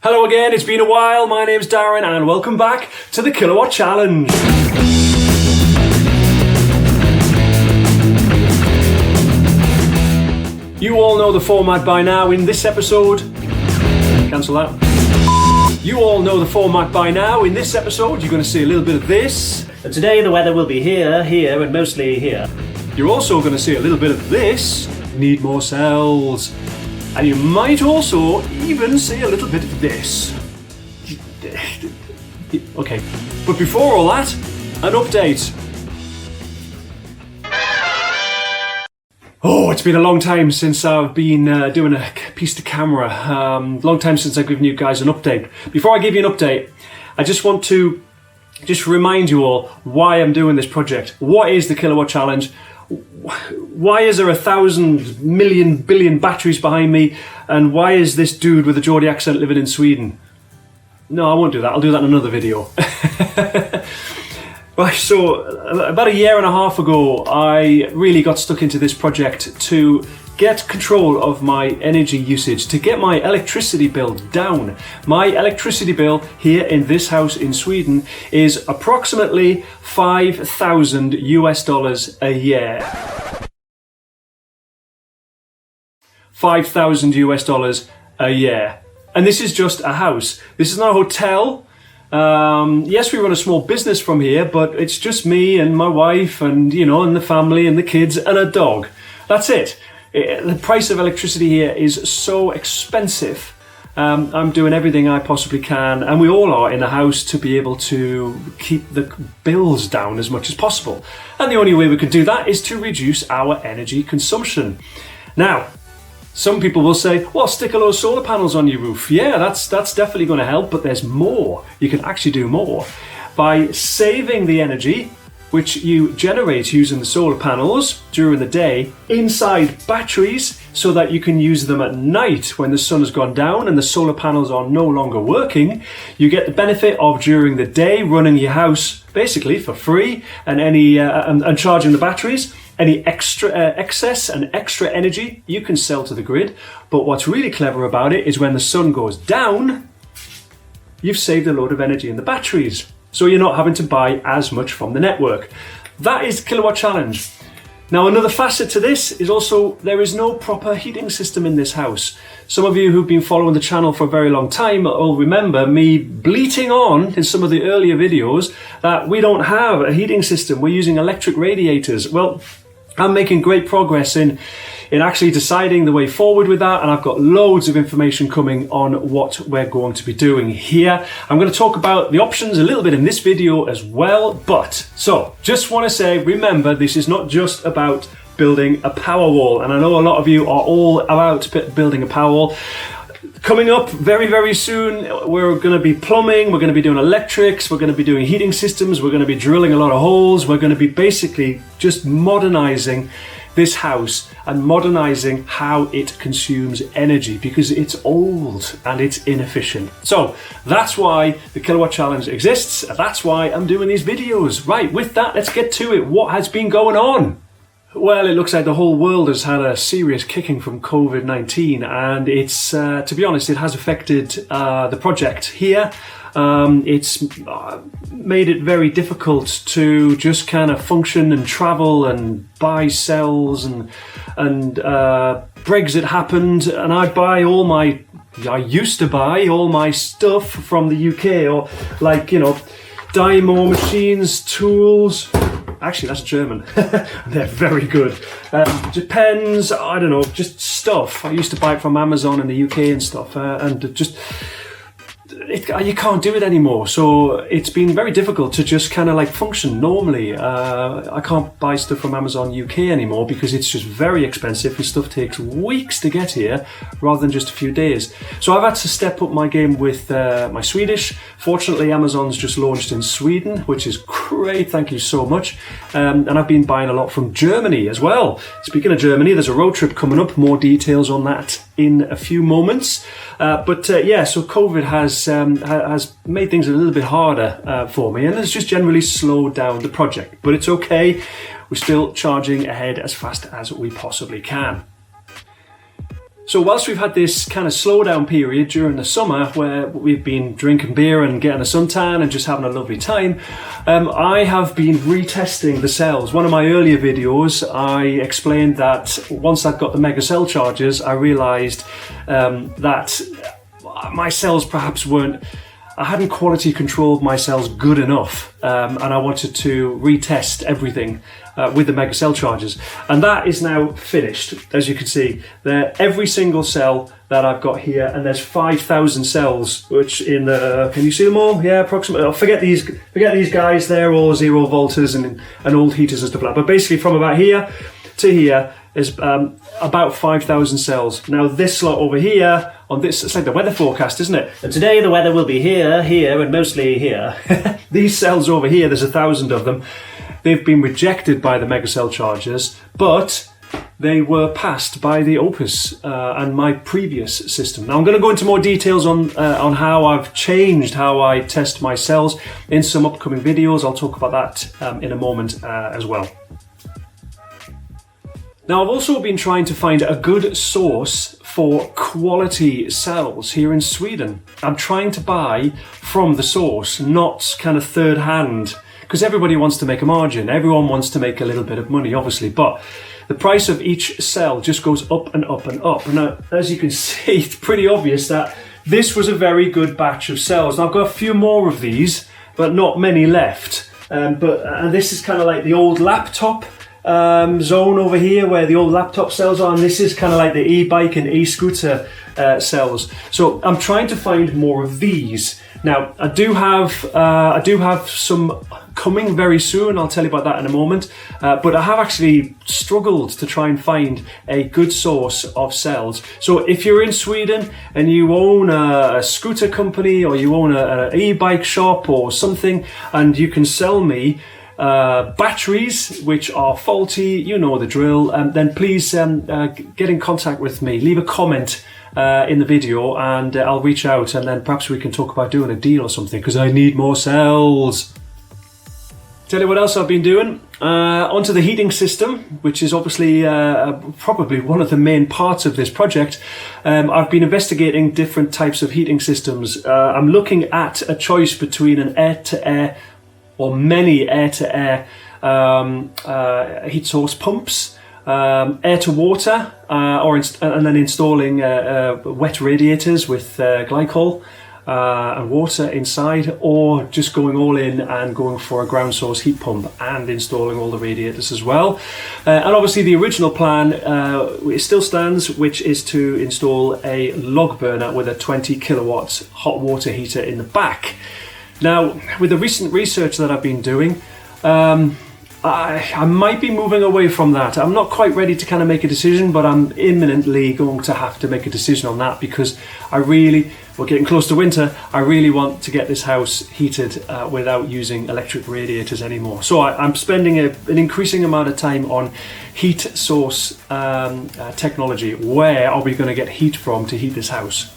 Hello again, it's been a while, my name's Darren and welcome back to the Kilowatt Challenge. You all know the format by now. In this episode, cancel that. You all know the format by now. In this episode, you're going to see a little bit of this. And today the weather will be here, and mostly here. You're also going to see a little bit of this. Need more cells. And you might also even see a little bit of this. Okay, but before all that, an update. Oh, it's been a long time since I've been doing a piece to camera. Long time since I've given you guys an update. Before I give you an update, I just want to remind you all why I'm doing this project. What is the Kilowatt Challenge? Why is there 1,000 million billion batteries behind me? And why is this dude with a Geordie accent living in Sweden? No, I won't do that. I'll do that in another video. Right, so about a year and a half ago, I really got stuck into this project to get control of my energy usage, to get my electricity bill down. My electricity bill here in this house in Sweden is approximately $5,000 a year. $5,000 a year. And this is just a house. This is not a hotel. Yes, we run a small business from here, but it's just me and my wife and, and the family and the kids and a dog. That's it. The price of electricity here is so expensive. I'm doing everything I possibly can, and we all are in the house, to be able to keep the bills down as much as possible. And the only way we can do that is to reduce our energy consumption. Now, some people will say, well, stick a load of solar panels on your roof. Yeah, that's definitely going to help, but there's more. You can actually do more. By saving the energy which you generate using the solar panels during the day inside batteries, so that you can use them at night when the sun has gone down and the solar panels are no longer working. You get the benefit of, during the day, running your house basically for free, and and charging the batteries. Any extra excess and extra energy you can sell to the grid. But what's really clever about it is when the sun goes down, you've saved a load of energy in the batteries. So you're not having to buy as much from the network. That is the Kilowatt Challenge. Now, another facet to this is also there is no proper heating system in this house. Some of you who've been following the channel for a very long time will remember me bleating on in some of the earlier videos that we don't have a heating system. We're using electric radiators. Well, I'm making great progress in actually deciding the way forward with that, and I've got loads of information coming on what we're going to be doing here. I'm going to talk about the options a little bit in this video as well, so just want to say, remember, this is not just about building a power wall, and I know a lot of you are all about building a power wall. Coming up very, very soon, we're going to be plumbing, we're going to be doing electrics, we're going to be doing heating systems, we're going to be drilling a lot of holes, we're going to be basically just modernizing this house and modernizing how it consumes energy, because it's old and it's inefficient. So that's why the Kilowatt Challenge exists, and that's why I'm doing these videos. Right, with that, let's get to it. What has been going on? Well, it looks like the whole world has had a serious kicking from COVID-19, and it's, to be honest, it has affected the project here. It's made it very difficult to just kind of function and travel and buy cells, and Brexit happened, and I used to buy all my stuff from the UK, or Dymo machines, tools. Actually, that's German. They're very good. Just pens, I don't know, just stuff. I used to buy it from Amazon in the UK and stuff, you can't do it anymore. So it's been very difficult to just kind of function normally. I can't buy stuff from Amazon UK anymore because it's just very expensive, and stuff takes weeks to get here rather than just a few days. So I've had to step up my game with my Swedish. Fortunately, Amazon's just launched in Sweden, which is great. Thank you so much. And I've been buying a lot from Germany as well. Speaking of Germany, there's a road trip coming up. More details on that in a few moments. So COVID has made things a little bit harder for me, and it's just generally slowed down the project. But it's okay. We're still charging ahead as fast as we possibly can. So whilst we've had this kind of slowdown period during the summer where we've been drinking beer and getting a suntan and just having a lovely time, I have been retesting the cells. One of my earlier videos, I explained that once I got the mega cell chargers, I realised that my cells perhaps I hadn't quality controlled my cells good enough, and I wanted to retest everything with the mega cell chargers, and that is now finished. As you can see, every single cell that I've got here, and there's 5,000 cells, which in the, can you see them all? Yeah, approximately. Forget these guys. They're all 0 volters and old heaters and stuff like that. But basically, from about here to here is about 5,000 cells. Now this slot over here, on this, it's like the weather forecast, isn't it? And today the weather will be here, and mostly here. These cells over here, there's 1,000 of them. They've been rejected by the mega cell chargers, but they were passed by the Opus and my previous system. Now I'm going to go into more details on how I've changed how I test my cells in some upcoming videos. I'll talk about that in a moment as well. Now I've also been trying to find a good source for quality cells here in Sweden. I'm trying to buy from the source, not kind of third hand, because everybody wants to make a margin. Everyone wants to make a little bit of money, obviously, but the price of each cell just goes up and up and up. And as you can see, it's pretty obvious that this was a very good batch of cells. Now I've got a few more of these, but not many left. And this is kind of like the old laptop zone over here where the old laptop cells are, and this is kind of like the e-bike and e-scooter cells. So I'm trying to find more of these. Now I do have some coming very soon. I'll tell you about that in a moment. But I have actually struggled to try and find a good source of cells. So if you're in Sweden and you own a scooter company or you own an e-bike shop or something, and you can sell me batteries which are faulty, you know the drill, then please get in contact with me. Leave a comment in the video and I'll reach out, and then perhaps we can talk about doing a deal or something, because I need more cells. Tell you what else I've been doing. Onto the heating system, which is obviously probably one of the main parts of this project. I've been investigating different types of heating systems. I'm looking at a choice between an air-to-air or many air-to-air heat source pumps, air-to-water, and then installing wet radiators with glycol and water inside, or just going all in and going for a ground source heat pump and installing all the radiators as well. And obviously the original plan it still stands, which is to install a log burner with a 20 kilowatts hot water heater in the back. Now, with the recent research that I've been doing, I might be moving away from that. I'm not quite ready to kind of make a decision, but I'm imminently going to have to make a decision on that, because we're getting close to winter. I really want to get this house heated without using electric radiators anymore. So I'm spending an increasing amount of time on heat source technology. Where are we going to get heat from to heat this house?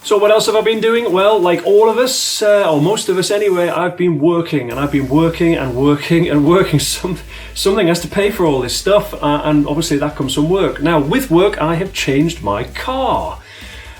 So what else have I been doing? Well, like all of us, or most of us anyway, I've been working, and I've been working and working and working. Something has to pay for all this stuff, and obviously that comes from work. Now, with work, I have changed my car.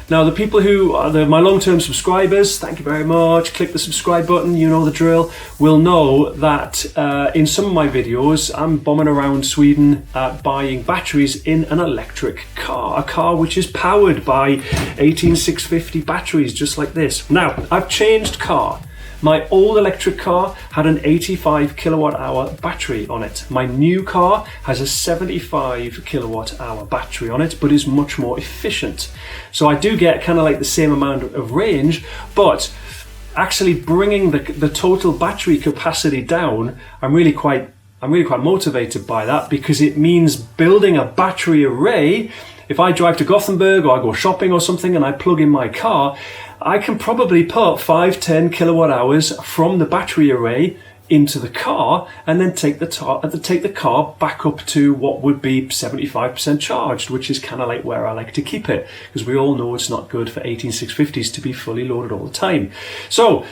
Now, the people who are my long-term subscribers, thank you very much, click the subscribe button, you know the drill, will know that in some of my videos, I'm bombing around Sweden buying batteries in an electric car, a car which is powered by 18650 batteries, just like this. Now, I've changed car. My old electric car had an 85 kilowatt hour battery on it. My new car has a 75 kilowatt hour battery on it, but is much more efficient. So I do get kind of like the same amount of range, but actually bringing the total battery capacity down, I'm really quite motivated by that, because it means building a battery array. If I drive to Gothenburg or I go shopping or something and I plug in my car, I can probably put 5-10 kilowatt hours from the battery array into the car, and then take the car back up to what would be 75% charged, which is kind of like where I like to keep it, because we all know it's not good for 18650s to be fully loaded all the time. So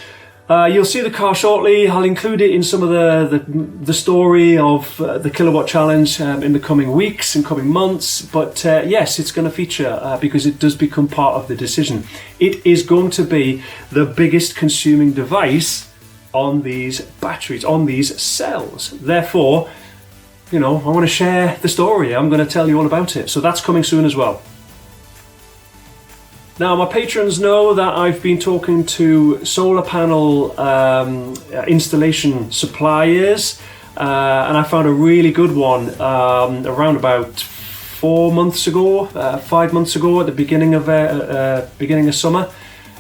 You'll see the car shortly. I'll include it in some of the story of the Kilowatt Challenge in the coming weeks and coming months. But yes, it's going to feature because it does become part of the decision. It is going to be the biggest consuming device on these batteries, on these cells. Therefore, I want to share the story. I'm going to tell you all about it. So that's coming soon as well. Now, my patrons know that I've been talking to solar panel installation suppliers, and I found a really good one around about 5 months ago, at the beginning of summer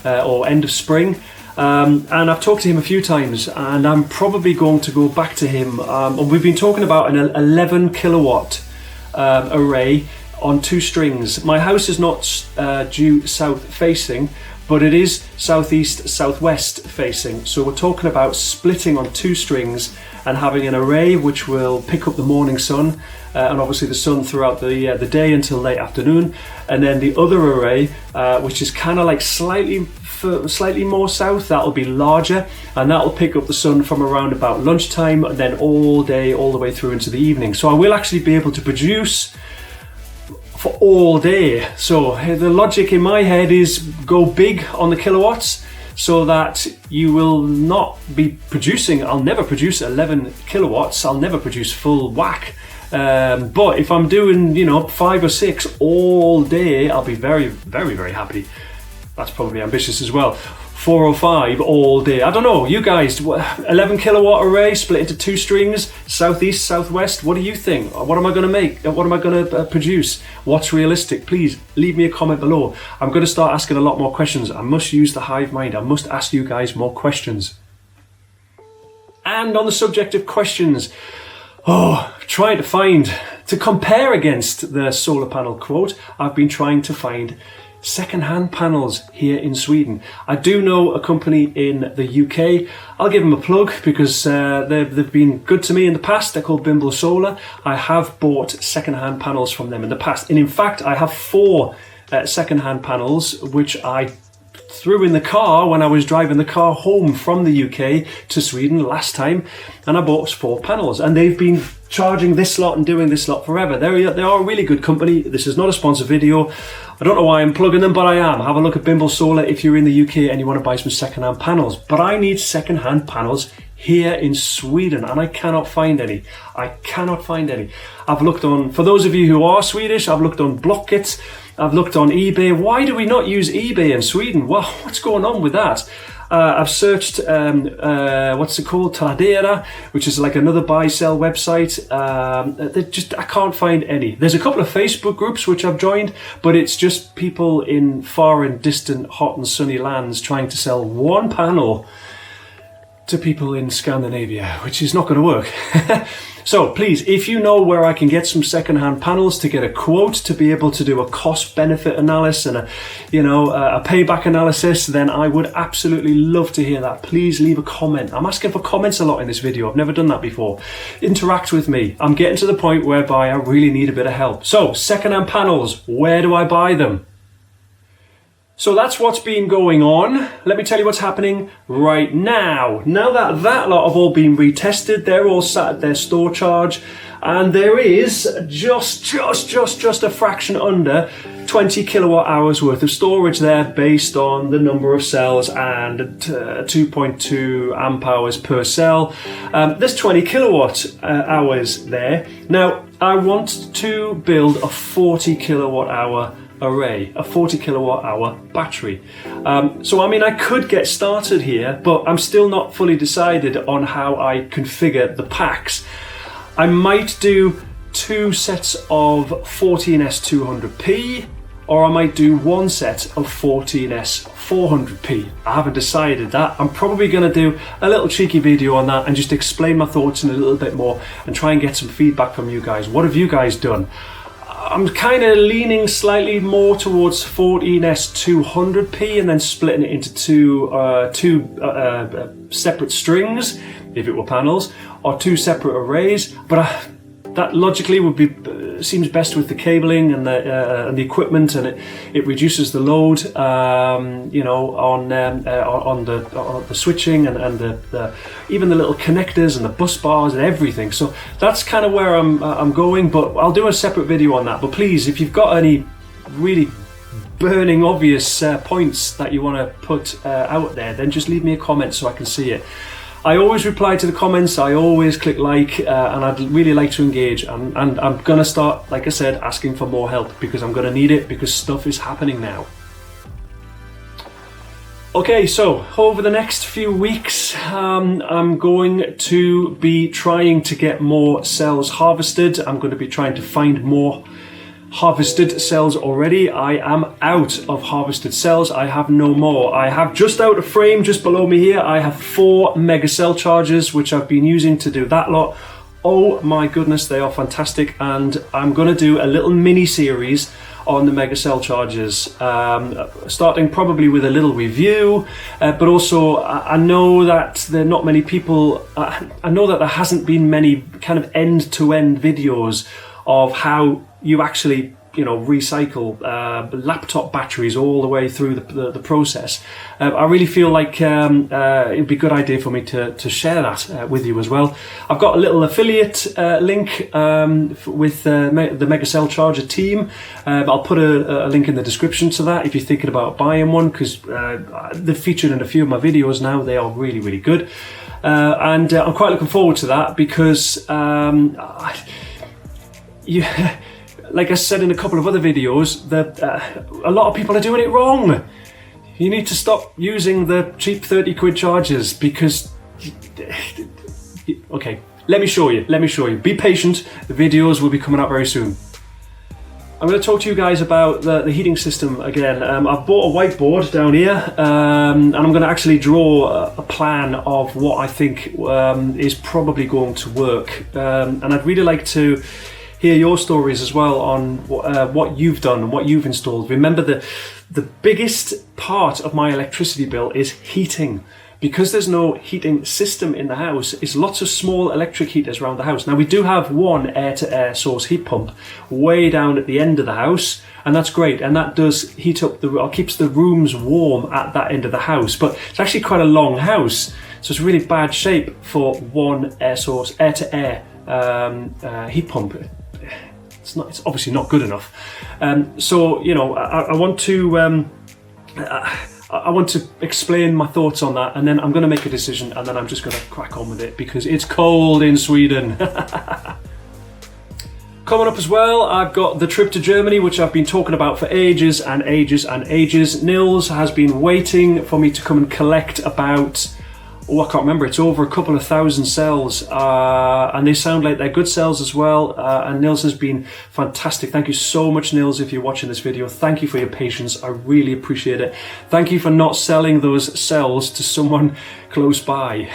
or end of spring. And I've talked to him a few times, and I'm probably going to go back to him. And we've been talking about an 11 kilowatt array on 2 strings. My house is not due south facing, but it is southeast southwest facing. So we're talking about splitting on 2 strings and having an array which will pick up the morning sun and obviously the sun throughout the day until late afternoon, and then the other array which is kind of like slightly more south, that'll be larger, and that'll pick up the sun from around about lunchtime and then all day, all the way through into the evening. So I will actually be able to produce for all day. So the logic in my head is go big on the kilowatts so that you will not be producing, I'll never produce 11 kilowatts, I'll never produce full whack. But if I'm doing, 5 or 6 all day, I'll be very, very, very happy. That's probably ambitious as well. 4 or 5 all day. I don't know, you guys, 11 kilowatt array split into 2 strings, southeast, southwest, what do you think? What am I going to make? What am I going to produce? What's realistic? Please leave me a comment below. I'm going to start asking a lot more questions. I must use the hive mind. I must ask you guys more questions. And on the subject of questions, trying to compare against the solar panel quote, I've been trying to find second-hand panels here in Sweden. I do know a company in the UK. I'll give them a plug because they've been good to me in the past. They're called Bimble Solar. I have bought second-hand panels from them in the past, and in fact I have 4 second-hand panels which I threw in the car when I was driving the car home from the UK to Sweden last time, and I bought 4 panels, and they've been charging this lot and doing this lot forever. They are a really good company. This is not a sponsored video. I don't know why I'm plugging them, but I am. Have a look at Bimble Solar if you're in the UK and you want to buy some second-hand panels. But I need second-hand panels here in Sweden, and I cannot find any. I've looked on, for those of you who are Swedish, I've looked on Blocket, I've looked on eBay. Why do we not use eBay in Sweden? Well, what's going on with that? I've searched, what's it called? Tradera, which is like another buy-sell website. I can't find any. There's a couple of Facebook groups which I've joined, but it's just people in far and distant, hot and sunny lands trying to sell one panel to people in Scandinavia, which is not going to work. So please, if you know where I can get some second-hand panels to get a quote to be able to do a cost-benefit analysis and a payback analysis, then I would absolutely love to hear that. Please leave a comment. I'm asking for comments a lot in this video. I've never done that before. Interact with me. I'm getting to the point whereby I really need a bit of help. So, second-hand panels, where do I buy them? So that's what's been going on. Let me tell you what's happening right now. Now that lot have all been retested, they're all sat at their store charge, and there is just a fraction under 20 kilowatt hours worth of storage there based on the number of cells and 2.2 amp hours per cell. There's 20 kilowatt hours there. Now, I want to build a 40 kilowatt hour array, a 40 kilowatt hour battery. So I mean, I could get started here, but I'm still not fully decided on how I configure the packs. I might do 2 sets of 14S200p, or I might do 1 set of 14S 400p. I haven't decided that. I'm probably going to do a little cheeky video on that and just explain my thoughts in a little bit more and try and get some feedback from you guys. What have you guys done? I'm kind of leaning slightly more towards 14S200p and then splitting it into two separate strings, if it were panels, or 2 separate arrays. But that logically would be seems best with the cabling and the equipment, and it reduces the load, you know, on the switching and the even the little connectors and the bus bars and everything. So that's kind of where I'm going, but I'll do a separate video on that. But please, if you've got any really burning obvious points that you want to put out there, then just leave me a comment so I can see it. I always reply to the comments, I always click like, and I'd really like to engage, and I'm gonna start, like I said, asking for more help, because I'm gonna need it, because stuff is happening now. Okay, so over the next few weeks, I'm going to be trying to get more cells harvested. I'm going to be trying to find more harvested cells already. I am out of harvested cells. I have no more. I have just out of frame, just below me here, I have 4 mega cell chargers, which I've been using to do that lot. Oh my goodness, they are fantastic. And I'm going to do a little mini series on the mega cell chargers, starting probably with a little review, but also I know that there are not many people, I know that there hasn't been many kind of end-to-end videos of how you actually, you know, recycle laptop batteries all the way through the process. I really feel like it'd be a good idea for me to share that with you as well. I've got a little affiliate link with the Mega Cell Charger team. I'll put a link in the description to that if you're thinking about buying one, because they're featured in a few of my videos now. They are really, really good. And I'm quite looking forward to that, because like I said in a couple of other videos, that a lot of people are doing it wrong. You need to stop using the cheap 30 quid chargers, because okay, let me show you. Be patient, the videos will be coming out very soon. I'm going to talk to you guys about the heating system again. I've bought a whiteboard down here, and I'm going to actually draw a plan of what I think is probably going to work, and I'd really like to hear your stories as well on what you've done and what you've installed. Remember, the biggest part of my electricity bill is heating. Because there's no heating system in the house, it's lots of small electric heaters around the house. Now, we do have one air-to-air source heat pump way down at the end of the house, and that's great, and that does heat up or keeps the rooms warm at that end of the house. But it's actually quite a long house, so it's really bad shape for one air-to-air heat pump. It's obviously not good enough. So, you know, I want to explain my thoughts on that, and then I'm going to make a decision, and then I'm just going to crack on with it, because it's cold in Sweden. Coming up as well, I've got the trip to Germany, which I've been talking about for ages and ages and ages. Nils has been waiting for me to come and collect about, I can't remember, it's over a couple of thousand cells, and they sound like they're good cells as well, and Nils has been fantastic. Thank you so much, Nils, if you're watching this video. Thank you for your patience, I really appreciate it. Thank you for not selling those cells to someone close by.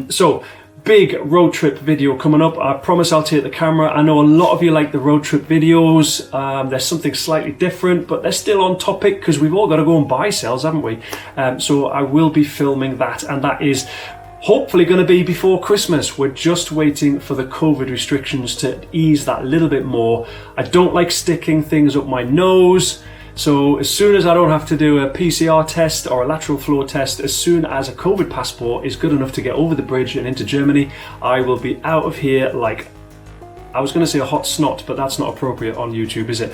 So, big road trip video coming up. I promise I'll take the camera. I know a lot of you like the road trip videos. There's something slightly different, but they're still on topic, because we've all got to go and buy cells, haven't we? So I will be filming that, and that is hopefully going to be before Christmas. We're just waiting for the COVID restrictions to ease that little bit more. I don't like sticking things up my nose. So as soon as I don't have to do a PCR test or a lateral flow test, as soon as a COVID passport is good enough to get over the bridge and into Germany, I will be out of here like, I was going to say a hot snot, but that's not appropriate on YouTube, is it?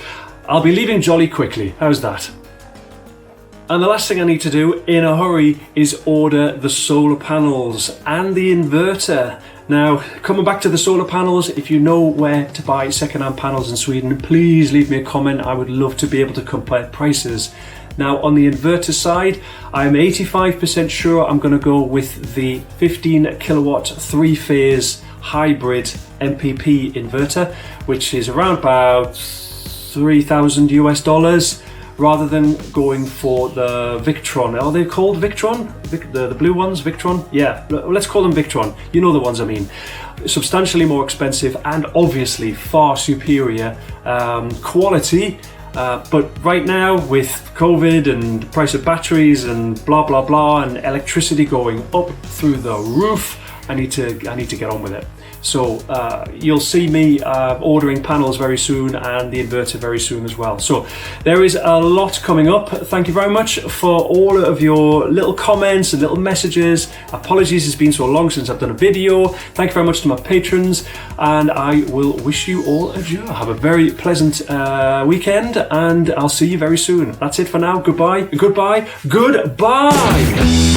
I'll be leaving jolly quickly. How's that? And the last thing I need to do in a hurry is order the solar panels and the inverter. Now, coming back to the solar panels, if you know where to buy second-hand panels in Sweden, please leave me a comment. I would love to be able to compare prices. Now, on the inverter side, I'm 85% sure I'm going to go with the 15 kilowatt 3-phase hybrid MPP inverter, which is around about $3,000 US, rather than going for the Victron. Are they called Victron? The blue ones, Victron? Yeah, let's call them Victron. You know the ones I mean. Substantially more expensive and obviously far superior quality. But right now, with COVID and the price of batteries and blah blah and electricity going up through the roof, I need to get on with it. So you'll see me ordering panels very soon and the inverter very soon as well. So there is a lot coming up. Thank you very much for all of your little comments and little messages. Apologies, it's been so long since I've done a video. Thank you very much to my patrons, and I will wish you all adieu. Have a very pleasant weekend, and I'll see you very soon. That's it for now. Goodbye. Goodbye. Goodbye.